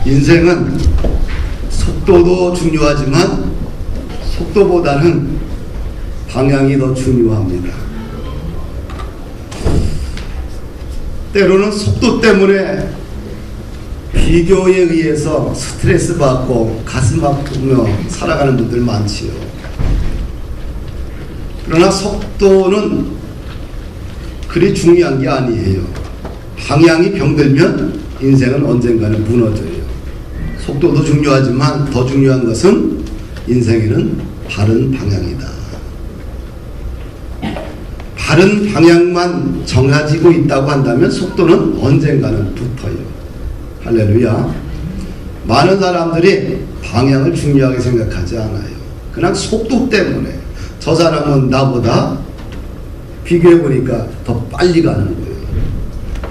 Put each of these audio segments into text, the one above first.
인생은 속도도 중요하지만 속도보다는 방향이 더 중요합니다. 때로는 속도 때문에 비교에 의해서 스트레스 받고 가슴 아프며 살아가는 분들 많지요. 그러나 속도는 그리 중요한 게 아니에요. 방향이 병들면 인생은 언젠가는 무너져요. 속도도 중요하지만 더 중요한 것은 인생에는 바른 방향이다. 바른 방향만 정해지고 있다고 한다면 속도는 언젠가는 붙어요. 할렐루야. 많은 사람들이 방향을 중요하게 생각하지 않아요. 그냥 속도 때문에 저 사람은 나보다 비교해보니까 더 빨리 가는 거예요.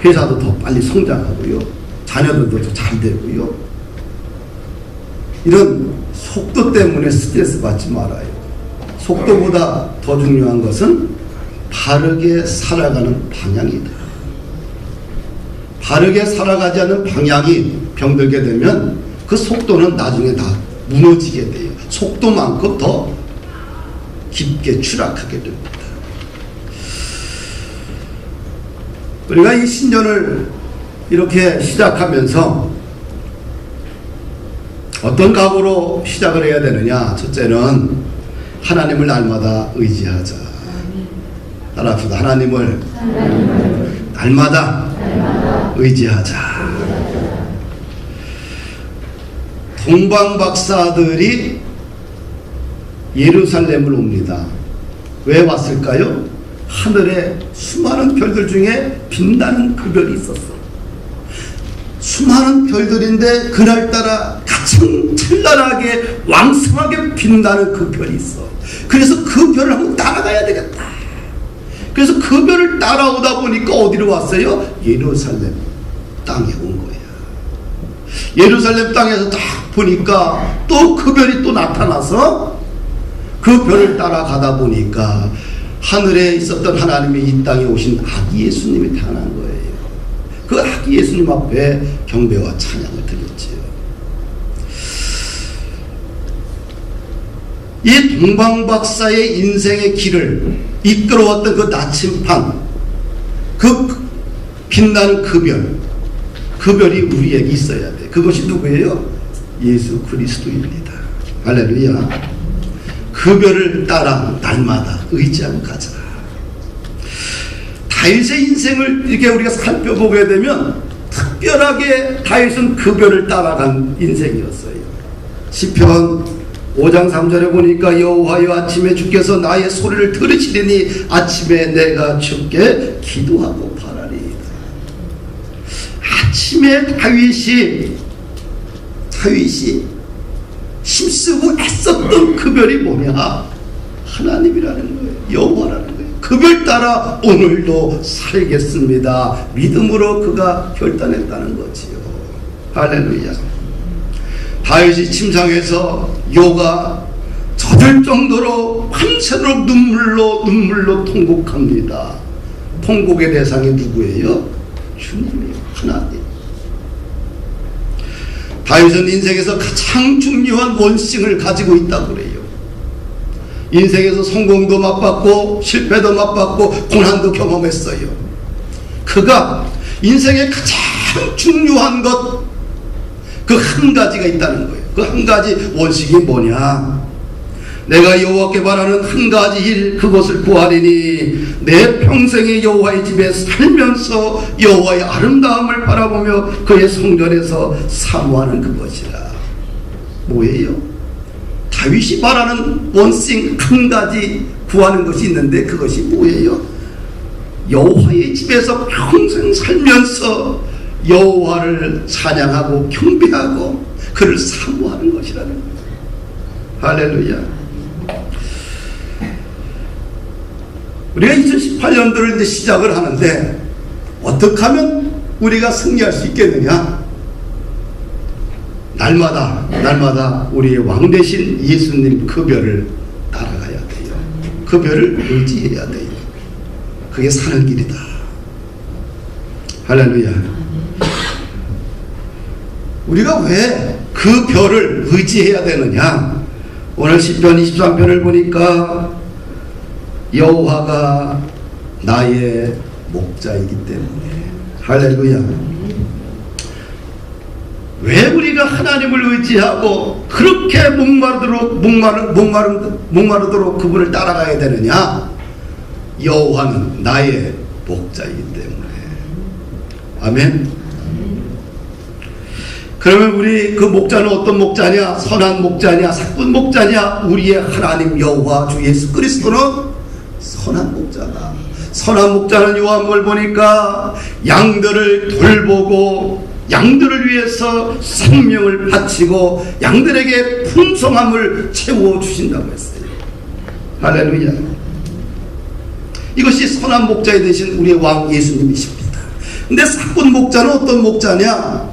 회사도 더 빨리 성장하고요. 자녀들도 더 잘 되고요. 이런 속도 때문에 스트레스 받지 말아요. 속도보다 더 중요한 것은 바르게 살아가는 방향이다. 바르게 살아가지 않는 방향이 병들게 되면 그 속도는 나중에 다 무너지게 돼요. 속도만큼 더 깊게 추락하게 됩니다. 우리가 이 신년을 이렇게 시작하면서 어떤 각오로 시작을 해야 되느냐? 첫째는 하나님을 날마다 의지하자. 따라합시다. 하나님을 날마다 의지하자. 동방박사들이 예루살렘을 옵니다. 왜 왔을까요? 하늘에 수많은 별들 중에 빛나는 그 별이 있었어. 수많은 별들인데 그날따라 가장 찬란하게 왕성하게 빛나는 그 별이 있어. 그래서 그 별을 한번 따라가야 되겠다. 그래서 그 별을 따라오다 보니까 어디로 왔어요? 예루살렘 땅에 온 거야. 예루살렘 땅에서 딱 보니까 또 그 별이 또 나타나서 그 별을 따라가다 보니까 하늘에 있었던 하나님이 이 땅에 오신 아기 예수님이 태어난 거예요. 그 아기 예수님 앞에 경배와 찬양을 드렸지요. 이 동방박사의 인생의 길을 이끌어왔던 그 나침판, 그 빛나는 그 별, 그 별이 우리에게 있어야 돼. 그것이 누구예요? 예수 그리스도입니다. 할렐루야. 그 별을 따라 날마다 의지하고 가자. 다윗의 인생을 이렇게 우리가 살펴보게 되면 특별하게 다윗은 그 별을 따라간 인생이었어요. 시편 5장 3절에 보니까 여호와여 아침에 주께서 나의 소리를 들으시리니 아침에 내가 주께 기도하고 바라리이다. 아침에 다윗이 힘쓰고 애썼던 그 별이 뭐냐? 하나님이라는 거예요. 여호와라는 거예요. 그 별 따라 오늘도 살겠습니다. 믿음으로 그가 결단했다는 거지요. 할렐루야. 다윗이 침상에서 요가 젖을 정도로 밤새도록 눈물로 통곡합니다. 통곡의 대상이 누구예요? 주님이에요. 하나님. 다윗은 인생에서 가장 중요한 원칙을 가지고 있다고 그래요. 인생에서 성공도 맛봤고 실패도 맛봤고 고난도 경험했어요. 그가 인생의 가장 중요한 것, 그 한 가지가 있다는 거예요. 그 한 가지 원칙이 뭐냐? 내가 여호와께 바라는 한 가지 일, 그것을 구하리니 내 평생에 여호와의 집에 살면서 여호와의 아름다움을 바라보며 그의 성전에서 사모하는 그것이라. 뭐예요? 다윗이 바라는 원칙 한 가지 구하는 것이 있는데 그것이 뭐예요? 여호와의 집에서 평생 살면서 여호와를 찬양하고 경배하고 그를 사모하는 것이라는 거예요. 할렐루야. 우리가 2018년도를 이제 시작을 하는데 어떻게 하면 우리가 승리할 수 있겠느냐? 날마다 우리의 왕 되신 예수님 그 별을 따라가야 돼요. 그 별을 의지해야 돼요. 그게 사는 길이다. 할렐루야. 우리가 왜 그 별을 의지해야 되느냐? 오늘 시편 23편을 보니까 여호와가 나의 목자이기 때문에. 할렐루야. 왜 우리가 하나님을 의지하고 그렇게 목마르도록 그분을 따라가야 되느냐? 여호와는 나의 목자이기 때문에. 아멘. 그러면 우리 그 목자는 어떤 목자냐? 선한 목자냐? 사꾼 목자냐? 우리의 하나님 여호와 주 예수 그리스도는 선한 목자다. 선한 목자는 요한복음을 보니까 양들을 돌보고 양들을 위해서 생명을 바치고 양들에게 풍성함을 채워주신다고 했어요. 할렐루야. 이것이 선한 목자에 되신 우리의 왕 예수님이십니다. 근데 사꾼 목자는 어떤 목자냐?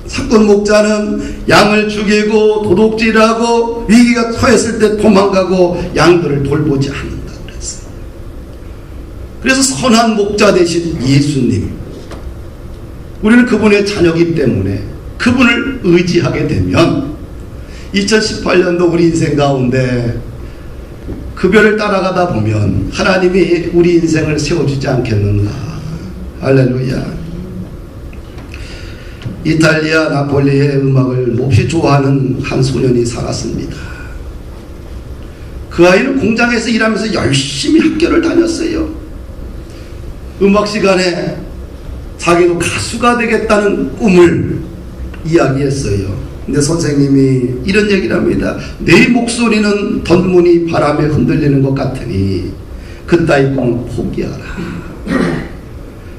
사꾼 목자는 양을 죽이고 도둑질하고 위기가 처했을 때 도망가고 양들을 돌보지 않는다고 그랬어요. 그래서 선한 목자 되신 예수님, 우리는 그분의 자녀이기 때문에 그분을 의지하게 되면 2018년도 우리 인생 가운데 그 별을 따라가다 보면 하나님이 우리 인생을 세워주지 않겠는가. 할렐루야. 이탈리아 나폴리의 음악을 몹시 좋아하는 한 소년이 살았습니다. 그 아이는 공장에서 일하면서 열심히 학교를 다녔어요. 음악 시간에 자기도 가수가 되겠다는 꿈을 이야기했어요. 근데 선생님이 이런 얘기를 합니다. 내 목소리는 덧문이 바람에 흔들리는 것 같으니 그따위 꿈 포기하라.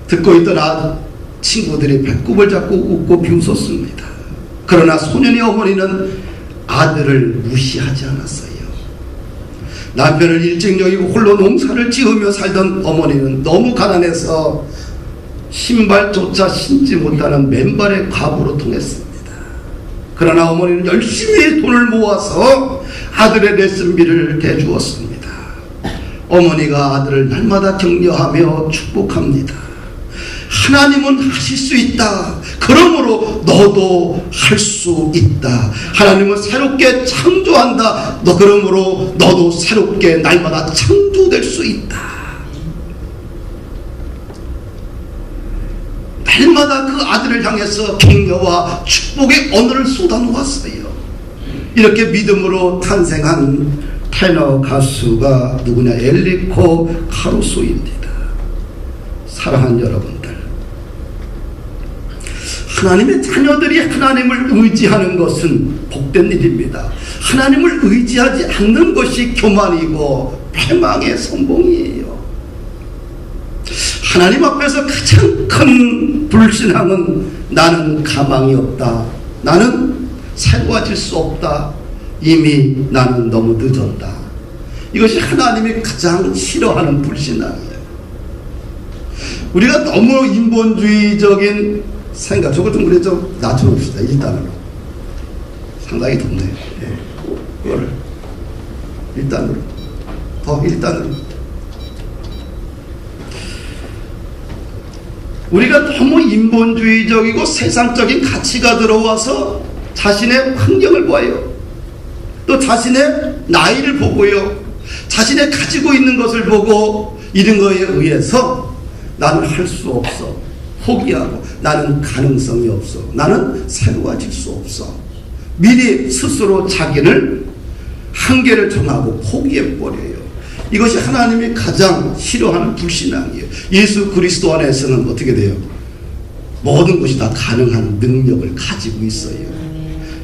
듣고 있던 친구들이 배꼽을 잡고 웃고 비웃었습니다. 그러나 소년의 어머니는 아들을 무시하지 않았어요. 남편을 일찍 여기고 홀로 농사를 지으며 살던 어머니는 너무 가난해서 신발조차 신지 못하는 맨발의 과부로 통했습니다. 그러나 어머니는 열심히 돈을 모아서 아들의 레슨비를 대주었습니다. 어머니가 아들을 날마다 격려하며 축복합니다. 하나님은 하실 수 있다. 그러므로 너도 할 수 있다. 하나님은 새롭게 창조한다. 너 그러므로 너도 새롭게 날마다 창조될 수 있다. 날마다 그 아들을 향해서 격려와 축복의 언어를 쏟아놓았어요. 이렇게 믿음으로 탄생한 테너 가수가 누구냐? 엘리코 카루소입니다. 사랑하는 여러분들, 하나님의 자녀들이 하나님을 의지하는 것은 복된 일입니다. 하나님을 의지하지 않는 것이 교만이고 패망의 선봉이에요. 하나님 앞에서 가장 큰 불신앙은 나는 가망이 없다. 나는 새로워질 수 없다. 이미 나는 너무 늦었다. 이것이 하나님이 가장 싫어하는 불신앙이에요. 우리가 너무 인본주의적인 생각, 저것 좀 우리 좀 낮춰봅시다. 1단으로. 상당히 덥네. 예. 그거를 1단으로. 더 1단으로. 우리가 너무 인본주의적이고 세상적인 가치가 들어와서 자신의 환경을 보아요. 또 자신의 나이를 보고요. 자신의 가지고 있는 것을 보고 이런 거에 의해서 나는 할 수 없어. 포기하고 나는 가능성이 없어. 나는 새로워질 수 없어. 미리 스스로 자기를 한계를 정하고 포기해버려요. 이것이 하나님이 가장 싫어하는 불신앙이에요. 예수 그리스도 안에서는 어떻게 돼요? 모든 것이 다 가능한 능력을 가지고 있어요.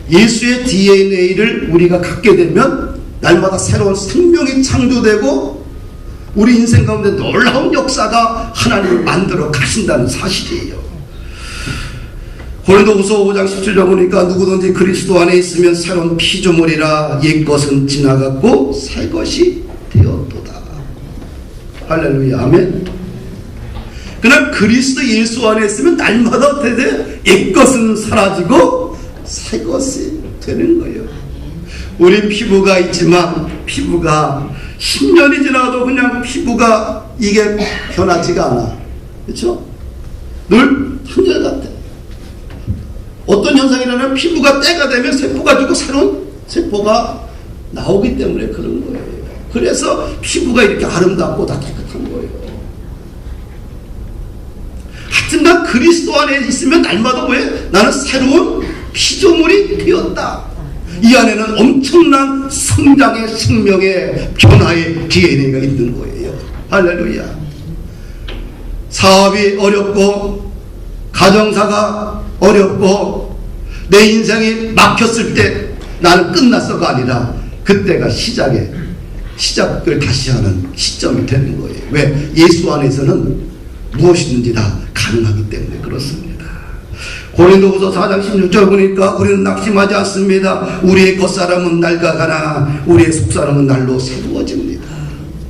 예수의 DNA를 우리가 갖게 되면 날마다 새로운 생명이 창조되고 우리 인생 가운데 놀라운 역사가 하나님을 만들어 가신다는 사실이에요. 고린도후서 5장 17절 보니까 누구든지 그리스도 안에 있으면 새로운 피조물이라 옛것은 지나갔고 새 것이 되었도다. 할렐루야. 아멘. 그러나 그리스도 예수 안에 있으면 날마다 어떻게 옛것은 사라지고 새 것이 되는 거예요. 우리 피부가 있지만 피부가 10년이 지나도 그냥 피부가 이게 변하지가 않아. 그렇죠? 늘 한결같아. 어떤 현상이라면 피부가 때가 되면 세포가 죽고 새로운 세포가 나오기 때문에 그런 거예요. 그래서 피부가 이렇게 아름답고 다 깨끗한 거예요. 하여튼간 그리스도 안에 있으면 날마다 왜? 나는 새로운 피조물이 되었다. 이 안에는 엄청난 성장의 생명의 변화의 DNA가 있는 거예요. 할렐루야. 사업이 어렵고 가정사가 어렵고 내 인생이 막혔을 때 나는 끝났어가 아니라 그때가 시작을 다시 하는 시점이 되는 거예요. 왜? 예수 안에서는 무엇이든지 다 가능하기 때문에 그렇습니다. 고린도후서 4장 16절 보니까 우리는 낙심하지 않습니다. 우리의 겉사람은 낡아가나 우리의 속사람은 날로 새로워집니다.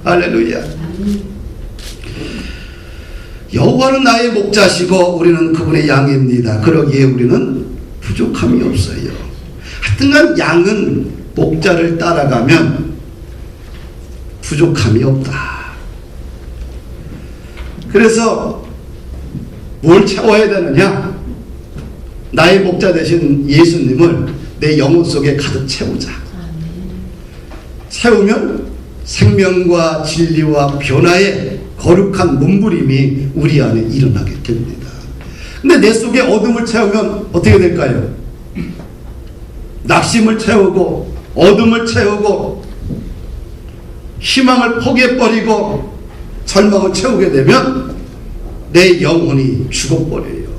할렐루야. 여호와는 나의 목자시고 우리는 그분의 양입니다. 그러기에 우리는 부족함이 없어요. 하여튼간 양은 목자를 따라가면 부족함이 없다. 그래서 뭘 채워야 되느냐? 나의 목자 되신 예수님을 내 영혼 속에 가득 채우자. 채우면 생명과 진리와 변화의 거룩한 몸부림이 우리 안에 일어나게 됩니다. 근데 내 속에 어둠을 채우면 어떻게 될까요? 낙심을 채우고 어둠을 채우고 희망을 포기해버리고 절망을 채우게 되면 내 영혼이 죽어버려요.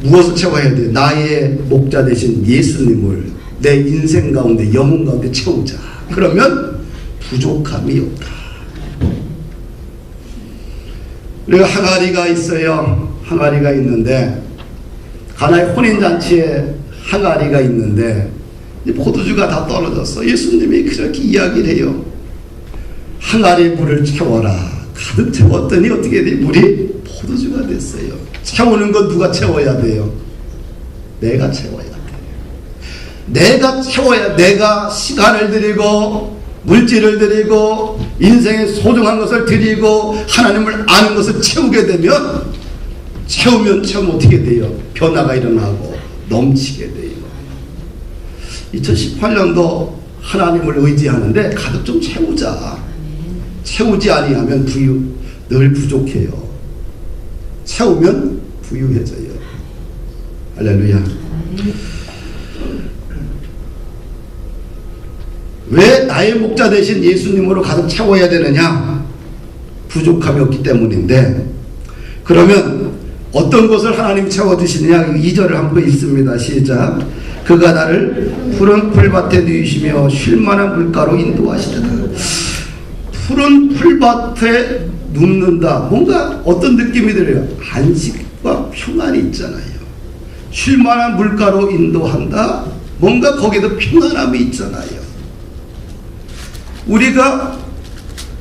무엇을 채워야 돼? 나의 목자 되신 예수님을 내 인생 가운데 영혼 가운데 채우자. 그러면 부족함이 없다. 우리가 항아리가 있어요. 항아리가 있는데 가나의 혼인잔치에 항아리가 있는데 포도주가 다 떨어졌어. 예수님이 그렇게 이야기를 해요. 항아리 물을 채워라. 가득 채웠더니 어떻게 돼? 물이 포도주가 됐어요. 채우는 건 누가 채워야 돼요? 내가 채워야 돼요. 내가 채워야, 내가 시간을 들이고 물질을 드리고 인생의 소중한 것을 드리고 하나님을 아는 것을 채우게 되면 채우면 어떻게 돼요? 변화가 일어나고 넘치게 돼요. 2018년도 하나님을 의지하는데 가득 좀 채우자. 채우지 아니하면 늘 부족해요. 채우면 부유해져요. 할렐루야. 왜 나의 목자 되신 예수님으로 가득 채워야 되느냐? 부족함이 없기 때문인데, 그러면 어떤 것을 하나님 채워주시느냐? 2절을 한번 읽습니다. 시작. 그가 나를 푸른 풀밭에 누이시며 쉴만한 물가로 인도하시더라. 푸른 풀밭에 눕는다. 뭔가 어떤 느낌이 들어요? 안식과 평안이 있잖아요. 쉴만한 물가로 인도한다. 뭔가 거기에도 평안함이 있잖아요. 우리가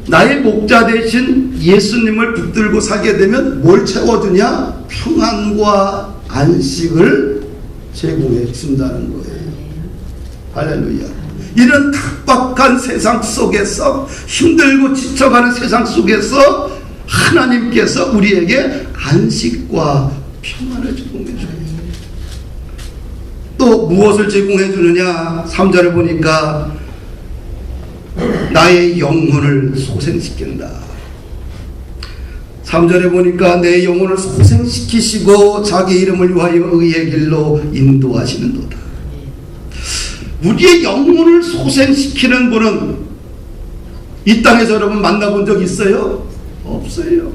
나의 목자 되신 예수님을 붙들고 살게 되면 뭘 채워주냐? 평안과 안식을 제공해 준다는 거예요. 할렐루야. 이런 각박한 세상 속에서, 힘들고 지쳐가는 세상 속에서 하나님께서 우리에게 안식과 평안을 제공해 줘요. 또 무엇을 제공해 주느냐? 3절에 보니까 나의 영혼을 소생시킨다. 3절에 보니까 내 영혼을 소생시키시고 자기 이름을 위하여 의의 길로 인도하시는도다. 우리의 영혼을 소생시키는 분은 이 땅에서 여러분 만나본 적 있어요? 없어요.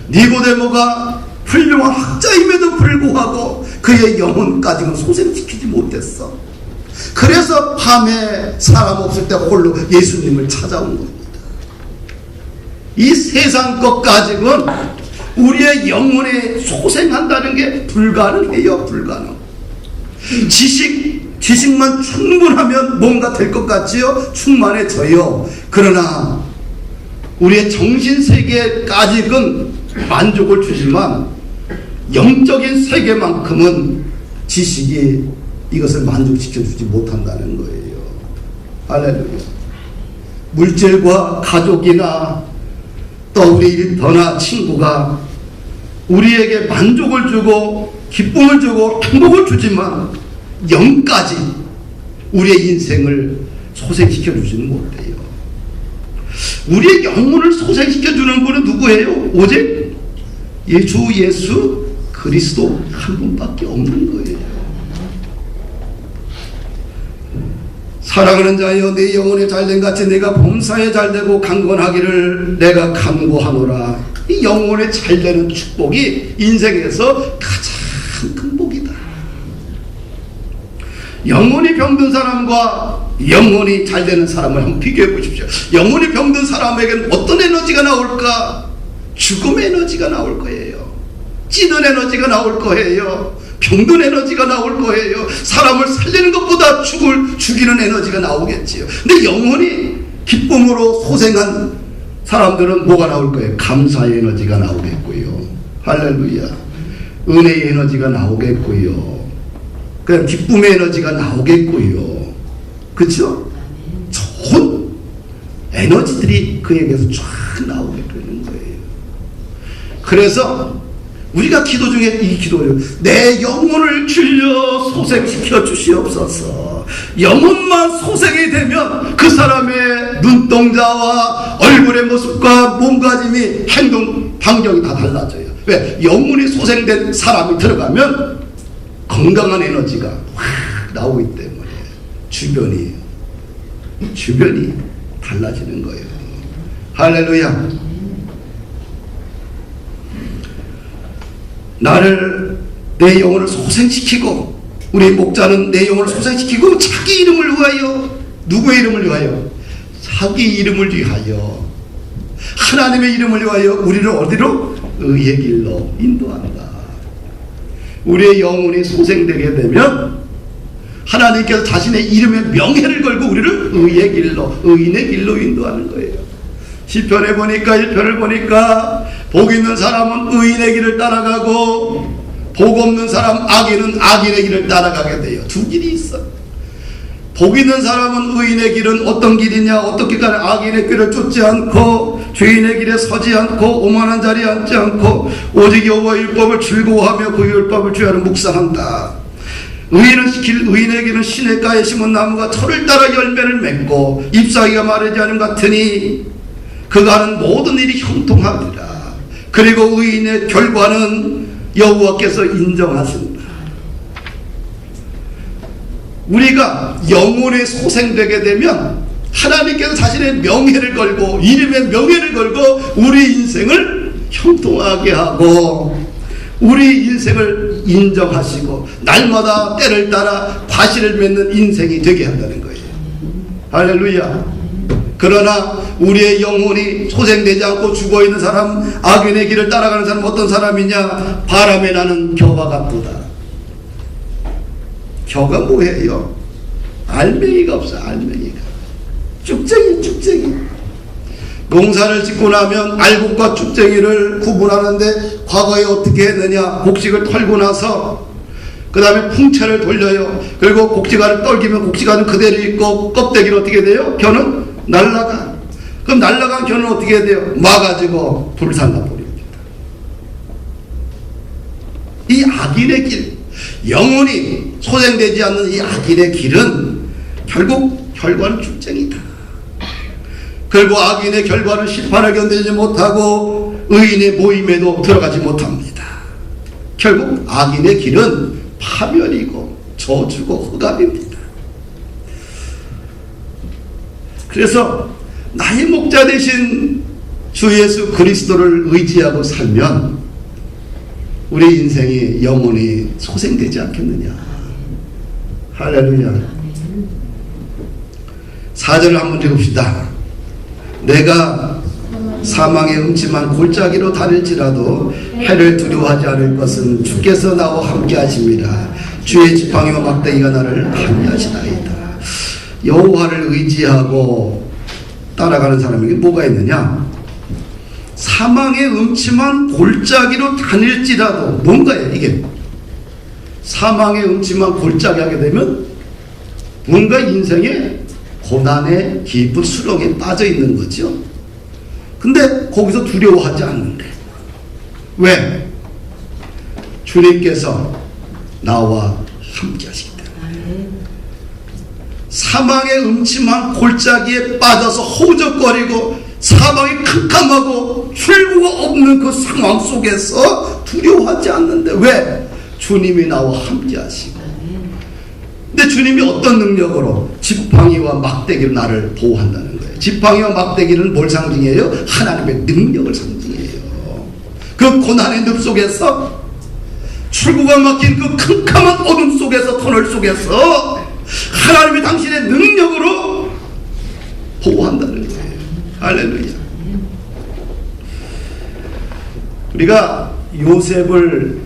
니고데모가 훌륭한 학자임에도 불구하고 그의 영혼까지는 소생시키지 못했어. 그래서 밤에 사람 없을 때 홀로 예수님을 찾아온 겁니다. 이 세상 것 가지고는 우리의 영혼에 소생한다는 게 불가능해요. 불가능. 지식만 충분하면 뭔가 될 것 같지요? 충만해져요. 그러나 우리의 정신세계까지는 만족을 주지만 영적인 세계만큼은 지식이 이것을 만족시켜주지 못한다는 거예요. 할렐루야. 물질과 가족이나 또 우리 일터나 친구가 우리에게 만족을 주고 기쁨을 주고 행복을 주지만 영까지 우리의 인생을 소생시켜 주지는 못해요. 우리의 영혼을 소생시켜 주는 분은 누구예요? 오직 주 예수 그리스도 한 분밖에 없는 거예요. 사랑하는 자여, 내 영혼에 잘된 같이 내가 범사에 잘되고 강건하기를 내가 간구하노라. 이 영혼에 잘되는 축복이 인생에서 가장 큰 복이다. 영혼이 병든 사람과 영혼이 잘되는 사람을 한번 비교해 보십시오. 영혼이 병든 사람에게는 어떤 에너지가 나올까? 죽음의 에너지가 나올 거예요. 찌는 에너지가 나올 거예요. 병든 에너지가 나올 거예요. 사람을 살리는 것보다 죽이는 에너지가 나오겠지요. 근데 영혼이 기쁨으로 소생한 사람들은 뭐가 나올 거예요? 감사의 에너지가 나오겠고요. 할렐루야. 은혜의 에너지가 나오겠고요. 그냥 기쁨의 에너지가 나오겠고요. 그렇죠? 좋은 에너지들이 그에게서 쫙 나오게 되는 거예요. 그래서 우리가 기도 중에 이 기도를, 내 영혼을 주여 소생시켜 주시옵소서. 영혼만 소생이 되면 그 사람의 눈동자와 얼굴의 모습과 몸가짐이 행동 반경이 다 달라져요. 왜? 영혼이 소생된 사람이 들어가면 건강한 에너지가 확 나오기 때문에 주변이 달라지는 거예요. 할렐루야. 내 영혼을 소생시키고, 우리 목자는 내 영혼을 소생시키고 자기 이름을 위하여, 누구의 이름을 위하여? 자기 이름을 위하여, 하나님의 이름을 위하여 우리를 어디로? 의의 길로 인도한다. 우리의 영혼이 소생되게 되면 하나님께서 자신의 이름의 명예를 걸고 우리를 의의 길로, 의인의 길로 인도하는 거예요. 시편에 보니까, 1편을 보니까 복 있는 사람은 의인의 길을 따라가고 복 없는 사람, 악인은 악인의 길을 따라가게 돼요. 두 길이 있어. 복 있는 사람은 의인의 길은 어떤 길이냐? 어떻게 가냐? 악인의 길을 쫓지 않고 죄인의 길에 서지 않고 오만한 자리에 앉지 않고 오직 여호와의 율법을 즐거워하며 그 율법을 주야로 묵상한다. 의인의 길은 시냇가에 심은 나무가 철을 따라 열매를 맺고 잎사귀가 마르지 않음 같으니 그가 하는 모든 일이 형통하리라. 그리고 의인의 결과는 여호와께서 인정하신다. 우리가 영혼이 소생되게 되면 하나님께서 자신의 명예를 걸고, 이름의 명예를 걸고 우리 인생을 형통하게 하고 우리 인생을 인정하시고 날마다 때를 따라 과실을 맺는 인생이 되게 한다는 거예요. 할렐루야. 그러나 우리의 영혼이 소생되지 않고 죽어있는 사람, 악인의 길을 따라가는 사람 어떤 사람이냐? 바람에 나는 겨와 같도다. 겨가 뭐예요? 알맹이가 없어. 알맹이가 쭉쟁이. 농사를 짓고 나면 알곡과 쭉쟁이를 구분하는데 과거에 어떻게 했느냐? 곡식을 털고 나서 그 다음에 풍채를 돌려요. 그리고 곡식알을 떨기면 곡식알은 그대로 있고 껍데기는 어떻게 돼요? 겨는 날라가. 그럼 날라간 겨는 어떻게 해야 돼요? 막아지고 불살라 버립니다. 이 악인의 길, 영혼이 소생되지 않는 이 악인의 길은 결국 결과는 쭉쟁이다. 결국 악인의 결과는 심판을 견디지 못하고 의인의 모임에도 들어가지 못합니다. 결국 악인의 길은 파멸이고 저주고 흑암입니다. 그래서 나의 목자 되신 주 예수 그리스도를 의지하고 살면 우리 인생이 영원히 소생되지 않겠느냐. 할렐루야. 4절을 한번 읽읍시다. 내가 사망의 음침한 골짜기로 다닐지라도 해를 두려워하지 않을 것은 주께서 나와 함께 하십니다. 주의 지팡이와 막대기가 나를 합리하시나이다. 여호와를 의지하고 따라가는 사람에게 뭐가 있느냐? 사망의 음침한 골짜기로 다닐지라도, 뭔가요 이게? 사망의 음침한 골짜기 하게 되면 뭔가 인생의 고난의 깊은 수렁에 빠져 있는 거죠. 근데 거기서 두려워하지 않는데. 왜? 주님께서 나와 함께 하시기 때문에 사망의 음침한 골짜기에 빠져서 허우적거리고 사망이 캄캄하고 출구가 없는 그 상황 속에서 두려워하지 않는데 왜? 주님이 나와 함께 하시고. 근데 주님이 어떤 능력으로? 지팡이와 막대기로 나를 보호한다는 거예요. 지팡이와 막대기는 뭘 상징해요? 하나님의 능력을 상징해요. 그 고난의 늪 속에서 출구가 막힌 그 캄캄한 어둠 속에서 터널 속에서 하나님이 당신의 능력으로 보호한다는 거예요. 할렐루야. 우리가 요셉을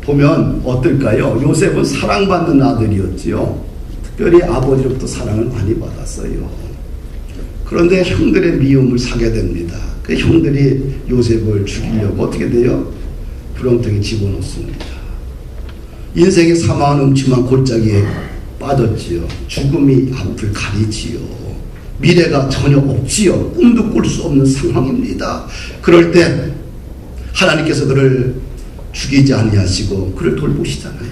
보면 어떨까요? 요셉은 사랑받는 아들이었지요. 특별히 아버지로부터 사랑을 많이 받았어요. 그런데 형들의 미움을 사게 됩니다. 그 형들이 요셉을 죽이려고 어떻게 돼요? 구렁텅이에 집어넣습니다. 인생의 사망은 음침한 골짜기에 빠졌지요. 죽음이 앞을 가리지요. 미래가 전혀 없지요. 꿈도 꿀 수 없는 상황입니다. 그럴 때 하나님께서 그를 죽이지 아니하시고 그를 돌보시잖아요.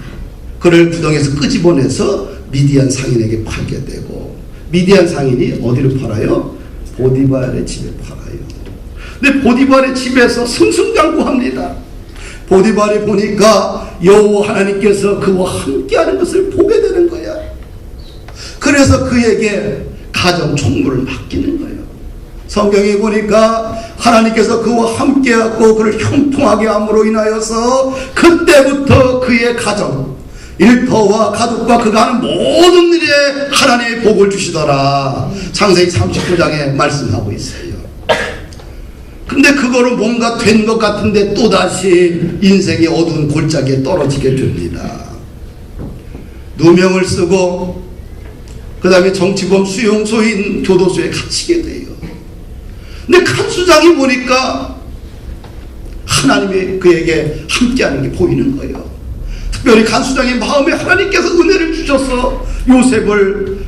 그를 구덩이에서 끄집어내서 미디안 상인에게 팔게 되고, 미디안 상인이 어디로 팔아요? 보디발의 집에 팔아요. 근데 보디발의 집에서 승승장구합니다. 보디발이 보니까 여호와 하나님께서 그와 함께하는 것을 보게 되는 거야. 그래서 그에게 가정 총무를 맡기는 거예요. 성경에 보니까 하나님께서 그와 함께하고 그를 형통하게 함으로 인하여서 그때부터 그의 가정, 일터와 가족과 그가 하는 모든 일에 하나님의 복을 주시더라. 창세기 39장에 말씀하고 있어요. 근데 그거로 뭔가 된 것 같은데 또다시 인생의 어두운 골짜기에 떨어지게 됩니다. 누명을 쓰고 그 다음에 정치범 수용소인 교도소에 갇히게 돼요. 근데 간수장이 보니까 하나님이 그에게 함께하는 게 보이는 거예요. 특별히 간수장의 마음에 하나님께서 은혜를 주셔서 요셉을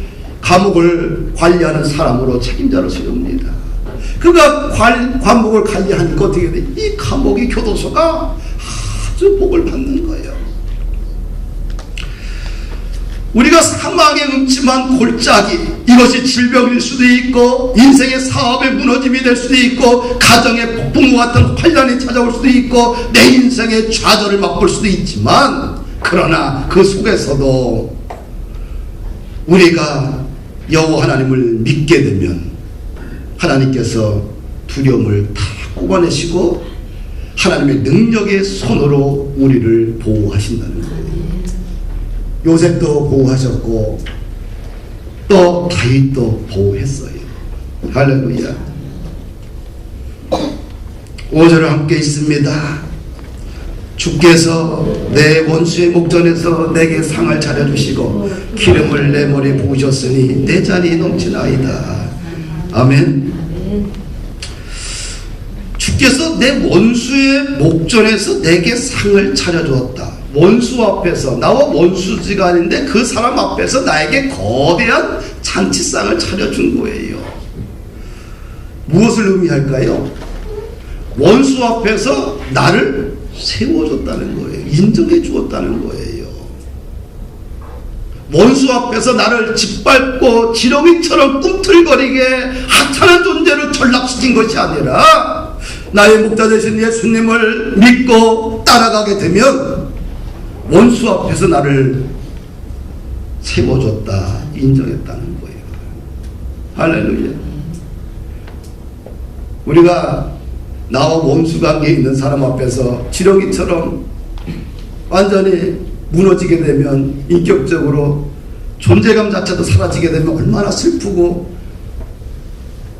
감옥을 관리하는 사람으로 책임자로 세웁니다. 그가 감옥을 관리하니까 어떻게 돼? 이 감옥이 교도소가 아주 복을 받는 거예요. 우리가 사망의 음침한 골짜기, 이것이 질병일 수도 있고 인생의 사업의 무너짐이 될 수도 있고 가정의 폭풍과 같은 환란이 찾아올 수도 있고 내 인생의 좌절을 맛볼 수도 있지만, 그러나 그 속에서도 우리가 여호와 하나님을 믿게 되면 하나님께서 두려움을 다 뽑아내시고 하나님의 능력의 손으로 우리를 보호하신다는 거예요. 요셉도 보호하셨고 또 다윗도 보호했어요. 할렐루야. 5절을 함께 있습니다. 주께서 내 원수의 목전에서 내게 상을 차려주시고 기름을 내 머리에 부으셨으니 내 잔이 넘치나이다. 아멘. 주께서 내 원수의 목전에서 내게 상을 차려주었다. 원수 앞에서, 나와 원수지가 아닌데 그 사람 앞에서 나에게 거대한 잔치상을 차려준 거예요. 무엇을 의미할까요? 원수 앞에서 나를 세워줬다는 거예요. 인정해 주었다는 거예요. 원수 앞에서 나를 짓밟고 지렁이처럼 꿈틀거리게 하찮은 존재로 전락시킨 것이 아니라 나의 목자 되신 예수님을 믿고 따라가게 되면 원수 앞에서 나를 세워줬다, 인정했다는 거예요. 할렐루야. 우리가 나와 원수 관계에 있는 사람 앞에서 지렁이처럼 완전히 무너지게 되면, 인격적으로 존재감 자체도 사라지게 되면 얼마나 슬프고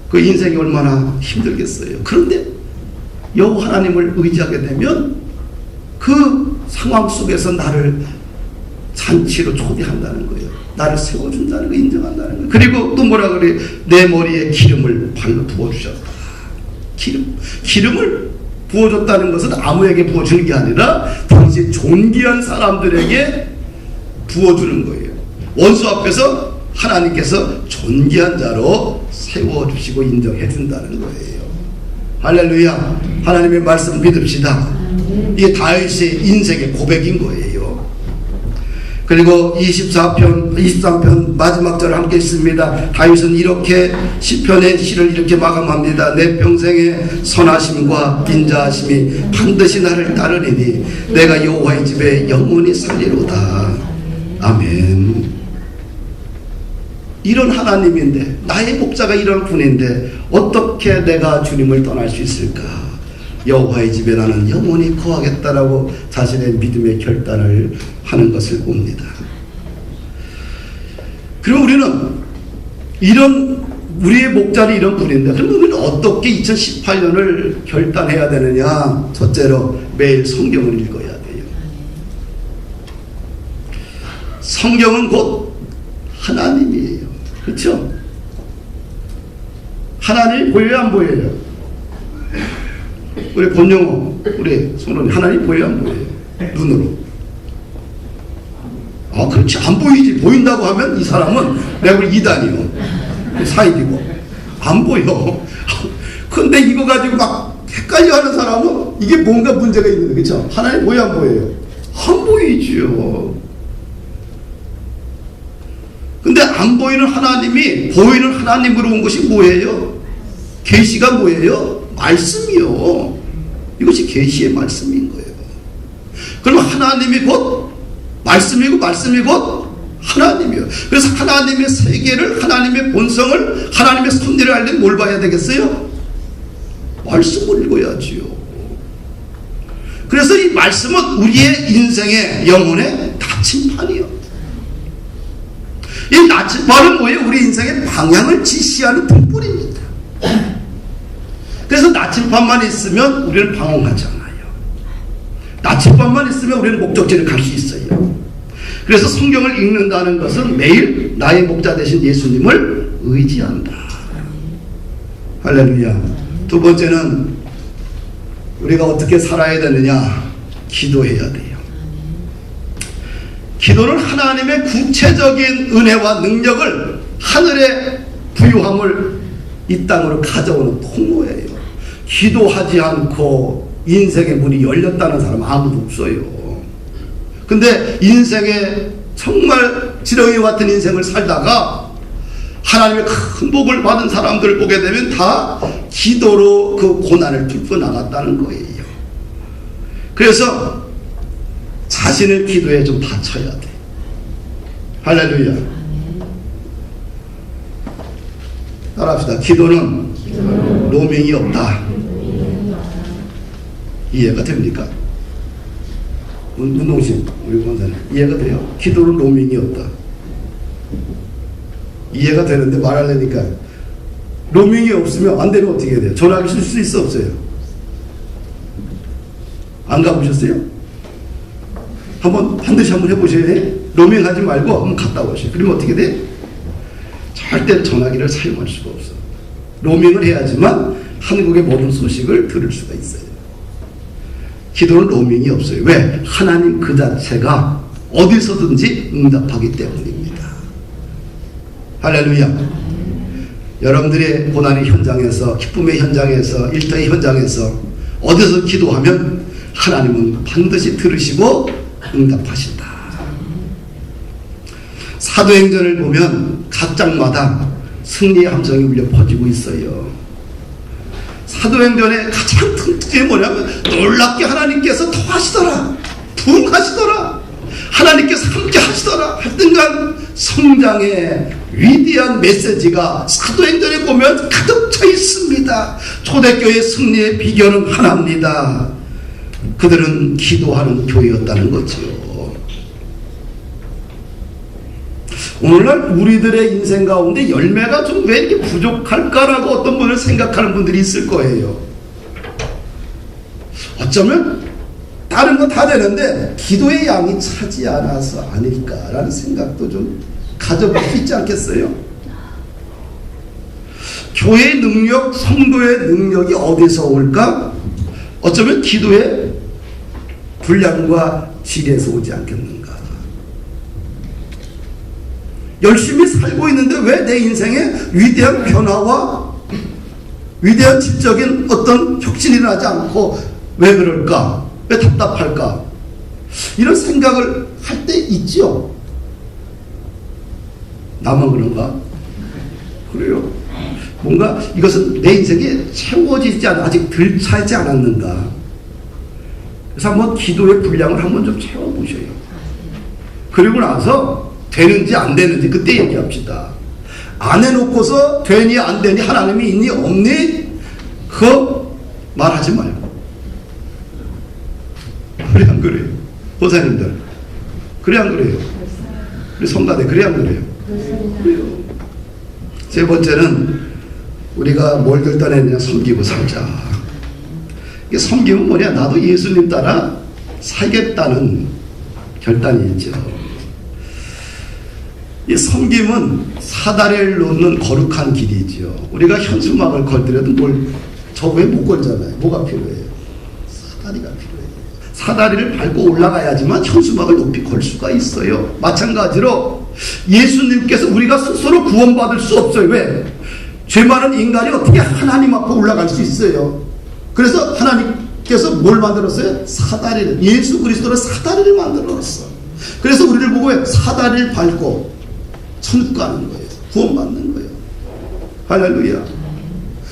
그 인생이 얼마나 힘들겠어요. 그런데 여호와 하나님을 의지하게 되면 그 상황 속에서 나를 잔치로 초대한다는 거예요. 나를 세워준다는 거, 인정한다는 거예요. 그리고 또 뭐라 그래? 내 머리에 기름을 발로 부어주셨다. 기름을 부어줬다는 것은 아무에게 부어주는 게 아니라 당시 존귀한 사람들에게 부어주는 거예요. 원수 앞에서 하나님께서 존귀한 자로 세워주시고 인정해 준다는 거예요. 할렐루야. 하나님의 말씀 믿읍시다. 이게 다윗의 인생의 고백인 거예요. 그리고 23편 마지막 절 함께 읽습니다. 다윗은 이렇게 시편의 시를 이렇게 마감합니다. 내 평생의 선하심과 인자하심이 반드시 나를 따르리니 내가 여호와의 집에 영원히 살리로다. 아멘. 이런 하나님인데, 나의 목자가 이런 분인데 어떻게 내가 주님을 떠날 수 있을까? 여호와의 집에 나는 영원히 거하겠다라고 자신의 믿음의 결단을 하는 것을 봅니다. 그럼 우리는 우리의 목자는 이런 분인데, 그럼 우리는 어떻게 2018년을 결단해야 되느냐? 첫째로 매일 성경을 읽어야 돼요. 성경은 곧 하나님이에요. 그렇죠? 하나님이 보여요, 안 보여요? 우리 권영호, 우리 손원이 하나님 보여요, 안 보여요? 눈으로. 아, 그렇지. 안 보이지. 보인다고 하면 이 사람은 내가 볼 이단이요. 사이비고. 안 보여. 근데 이거 가지고 막 헷갈려 하는 사람은 이게 뭔가 문제가 있는 거예요. 그렇죠? 하나님 보여요, 안 보여요? 안 보이지요. 근데 안 보이는 하나님이 보이는 하나님으로 온 것이 뭐예요? 계시가 뭐예요? 말씀이요. 이것이 계시의 말씀인 거예요. 그럼 하나님이 곧 말씀이고 말씀이 곧 하나님이요. 그래서 하나님의 세계를, 하나님의 본성을, 하나님의 섭리를 알려면 뭘 봐야 되겠어요? 말씀을 읽어야지요. 그래서 이 말씀은 우리의 인생의 영혼의 나침판이요. 이 나침판은 뭐예요? 우리 인생의 방향을 지시하는 등불입니다. 그래서 나침판만 있으면 우리는 방황하지 않아요. 나침판만 있으면 우리는 목적지를 갈 수 있어요. 그래서 성경을 읽는다는 것은 매일 나의 목자 되신 예수님을 의지한다. 할렐루야. 두 번째는 우리가 어떻게 살아야 되느냐? 기도해야 돼요. 기도는 하나님의 구체적인 은혜와 능력을, 하늘의 부유함을 이 땅으로 가져오는 통로예요. 기도하지 않고 인생의 문이 열렸다는 사람 아무도 없어요. 근데 인생에 정말 지렁이 같은 인생을 살다가 하나님의 큰 복을 받은 사람들을 보게 되면 다 기도로 그 고난을 뚫고 나갔다는 거예요. 그래서 자신을 기도에 좀 바쳐야 돼. 할렐루야. 따라합시다. 기도는 로밍이 없다. 이해가 됩니까? 문동신 우리 권사님 이해가 돼요? 기도는 로밍이 없다. 이해가 되는데 말하려니까 로밍이 없으면 안 되면 어떻게 해야 돼요? 전화기 쓸 수 있어 없어요? 안 가보셨어요? 반드시 한번 해보셔야 돼. 로밍하지 말고 한번 갔다 오셔요. 그러면 어떻게 돼? 절대 전화기를 사용할 수가 없어. 로밍을 해야지만 한국의 모든 소식을 들을 수가 있어요. 기도는 로밍이 없어요. 왜? 하나님 그 자체가 어디서든지 응답하기 때문입니다. 할렐루야. 여러분들의 고난의 현장에서, 기쁨의 현장에서, 일터의 현장에서 어디서 기도하면 하나님은 반드시 들으시고 응답하신다. 사도행전을 보면 각 장마다 승리의 함성이 울려 퍼지고 있어요. 사도행전의 가장 특징이 뭐냐면 놀랍게 하나님께서 더하시더라, 부응하시더라, 하나님께서 함께 하시더라. 하여튼간 성장의 위대한 메시지가 사도행전에 보면 가득 차 있습니다. 초대교회 승리의 비결은 하나입니다. 그들은 기도하는 교회였다는 거죠. 오늘날 우리들의 인생 가운데 열매가 좀 왜 이렇게 부족할까라고 어떤 분을 생각하는 분들이 있을 거예요. 어쩌면 다른 거 다 되는데 기도의 양이 차지 않아서 아닐까라는 생각도 좀 가져볼 수 있지 않겠어요? 교회의 능력, 성도의 능력이 어디서 올까? 어쩌면 기도의 분량과 질에서 오지 않겠는가. 열심히 살고 있는데 왜 내 인생에 위대한 변화와 위대한 질적인 어떤 혁신이 일어나지 않고 왜 그럴까? 왜 답답할까? 이런 생각을 할 때 있죠. 나만 그런가? 그래요. 뭔가 이것은 내 인생에 채워지지 않아, 아직 덜 차지 않았는가? 그래서 한번 기도의 분량을 한번 좀 채워보셔요. 그리고 나서 되는지 안 되는지 그때 얘기합시다. 안 해놓고서 되니 안 되니 하나님이 있니 없니 그거 말하지 말고. 그래 안 그래요? 보사님들 그래 안 그래요? 우리 성가대 그래 안 그래요? 그래요. 세 번째는 우리가 뭘 결단했느냐? 섬기고 살자. 이게 섬기면 뭐냐? 나도 예수님 따라 살겠다는 결단이 있죠. 이 섬김은 사다리를 놓는 거룩한 길이죠. 우리가 현수막을 걸더라도 저 위에 못 걸잖아요. 뭐가 필요해요? 사다리가 필요해요. 사다리를 밟고 올라가야지만 현수막을 높이 걸 수가 있어요. 마찬가지로 예수님께서 우리가 스스로 구원받을 수 없어요. 왜? 죄 많은 인간이 어떻게 하나님 앞에 올라갈 수 있어요? 그래서 하나님께서 뭘 만들었어요? 사다리를, 예수 그리스도를 사다리를 만들었어. 그래서 우리를 보고 왜? 사다리를 밟고 천국 가는 거예요. 구원받는 거예요. 할렐루야.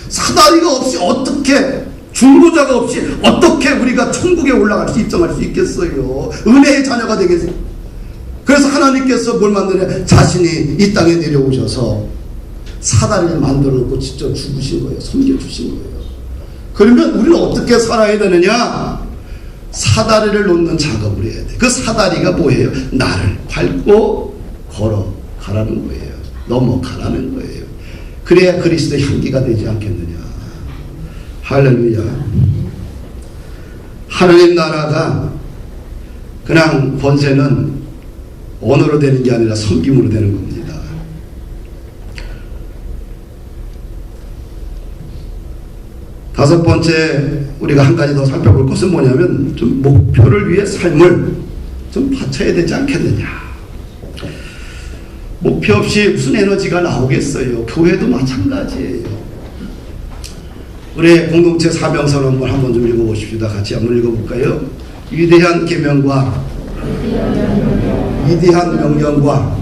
사다리가 없이 어떻게, 중보자가 없이 어떻게 우리가 천국에 올라갈 수, 입성할 수 있겠어요? 은혜의 자녀가 되겠어요. 그래서 하나님께서 뭘 만드냐? 자신이 이 땅에 내려오셔서 사다리를 만들어 놓고 직접 죽으신 거예요. 섬겨주신 거예요. 그러면 우리는 어떻게 살아야 되느냐? 사다리를 놓는 작업을 해야 돼. 그 사다리가 뭐예요? 나를 밟고 걸어가라는 거예요. 넘어가라는 거예요. 그래야 그리스도의 향기가 되지 않겠느냐. 할렐루야. 하나님 나라가 그냥 권세는 언어로 되는 게 아니라 섬김으로 되는 겁니다. 다섯 번째 우리가 한 가지 더 살펴볼 것은 뭐냐면 좀 목표를 위해 삶을 좀 바쳐야 되지 않겠느냐. 목표 없이 무슨 에너지가 나오겠어요. 교회도 마찬가지예요. 우리 공동체 사명선 한번 좀 읽어보십시다. 같이 한번 읽어볼까요? 위대한 계명과 위대한 명령과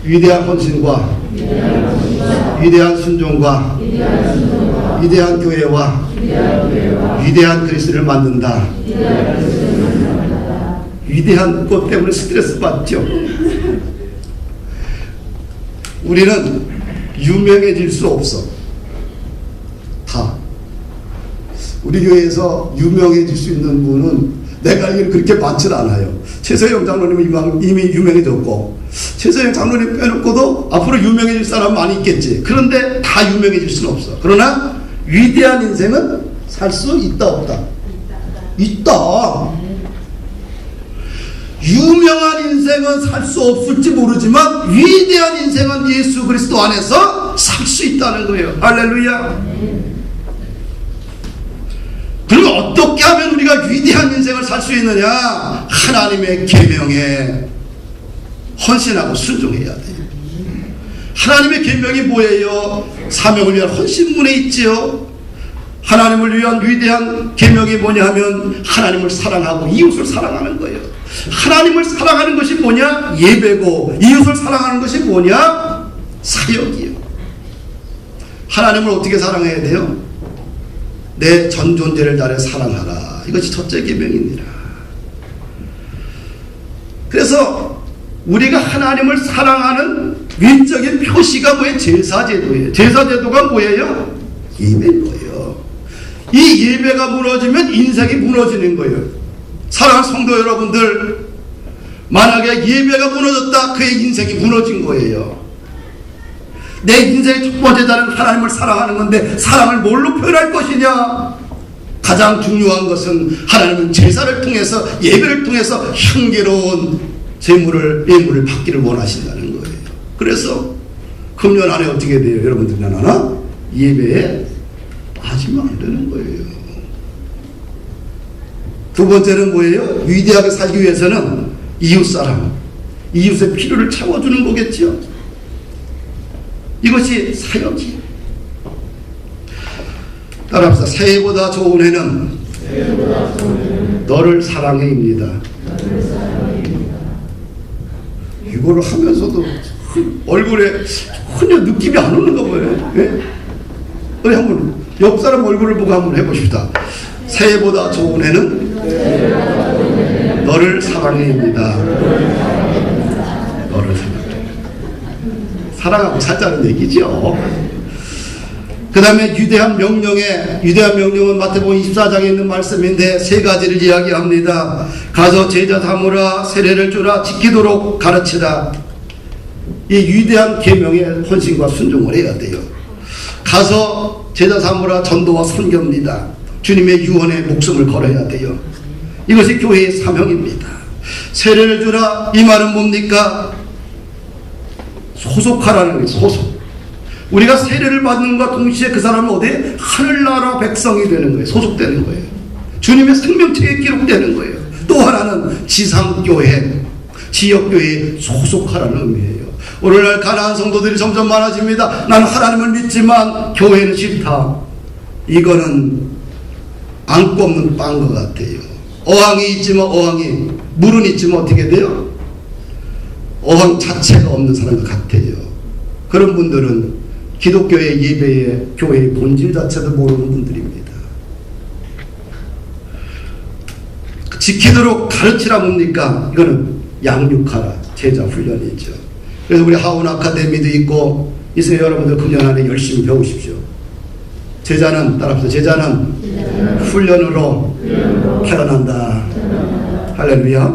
위대한 헌신과 위대한 순종과 위대한 교회와 위대한 그리스도를 만든다. 위대한 것 때문에 스트레스 받죠. 우리는 유명해질 수 없어. 다. 우리 교회에서 유명해질 수 있는 분은 내가 알기로 그렇게 많지 않아요. 최서영 장로님은 이미 유명해졌고, 최서영 장로님 빼놓고도 앞으로 유명해질 사람 많이 있겠지. 그런데 다 유명해질 수는 없어. 그러나 위대한 인생은 살 수 있다 없다? 있다. 유명한 인생은 살 수 없을지 모르지만 위대한 인생은 예수 그리스도 안에서 살 수 있다는 거예요. 할렐루야. 그러면 어떻게 하면 우리가 위대한 인생을 살 수 있느냐? 하나님의 계명에 헌신하고 순종해야 돼요. 하나님의 계명이 뭐예요? 사명을 위한 헌신문에 있지요. 하나님을 위한 위대한 계명이 뭐냐 하면 하나님을 사랑하고 이웃을 사랑하는 거예요. 하나님을 사랑하는 것이 뭐냐? 예배고, 이웃을 사랑하는 것이 뭐냐? 사역이요. 하나님을 어떻게 사랑해야 돼요? 내 전 존재를 다해 사랑하라. 이것이 첫째 계명입니다. 그래서 우리가 하나님을 사랑하는 위적인 표시가 뭐예요? 제사제도예요. 제사제도가 뭐예요? 예배인 거예요. 이 예배가 무너지면 인생이 무너지는 거예요. 사랑하는 성도 여러분들, 만약에 예배가 무너졌다, 그의 인생이 무너진 거예요. 내 인생의 첫 번째 자는 하나님을 사랑하는 건데 사랑을 뭘로 표현할 것이냐? 가장 중요한 것은 하나님은 제사를 통해서, 예배를 통해서 향기로운 예물을 받기를 원하신다는 거예요. 그래서 금년 안에 어떻게 돼요? 여러분들이 하나 예배에 빠지면 안 되는 거예요. 두 번째는 뭐예요? 위대하게 살기 위해서는 이웃사랑, 이웃의 필요를 채워주는 거겠죠. 이것이 사역이에요. 따라합시다. 새해보다 좋은 해는 너를 사랑해입니다. 이거를 하면서도 얼굴에 전혀 느낌이 안 오는가 봐요. 예? 우리 한번 옆 사람 얼굴을 보고 한번 해보십시다. 새해보다 좋은 해는 너를 사랑해입니다. 너를 사랑해. 사랑하고 살자는 얘기죠. 그 다음에 위대한 명령은 마태복음 24장에 있는 말씀인데 세 가지를 이야기합니다. 가서 제자 삼으라, 세례를 주라, 지키도록 가르치라. 이 위대한 계명에 헌신과 순종을 해야 돼요. 가서 제자 삼으라, 전도와 선교입니다. 주님의 유언에 목숨을 걸어야 돼요. 이것이 교회의 사명입니다. 세례를 주라, 이 말은 뭡니까? 소속하라는 거예요. 소속. 우리가 세례를 받는 것과 동시에 그 사람은 어디에? 하늘나라 백성이 되는 거예요. 소속되는 거예요. 주님의 생명책에 기록되는 거예요. 또 하나는 지상교회, 지역교회에 소속하라는 의미예요. 오늘날 가난한 성도들이 점점 많아집니다. 나는 하나님을 믿지만 교회는 싫다. 이거는 안고 없는 빵 것 같아요. 어항이 있지만 물은 있지만 어떻게 돼요? 어항 자체가 없는 사람 같아요. 그런 분들은 기독교의 예배의 교회의 본질 자체도 모르는 분들입니다. 지키도록 가르치라 뭡니까? 이거는 양육하라, 제자 훈련이죠. 그래서 우리 하원 아카데미도 있고 있으니 여러분들 금년 안에 열심히 배우십시오. 제자는 따라합시다. 제자는 훈련으로 태어난다. 할렐루야.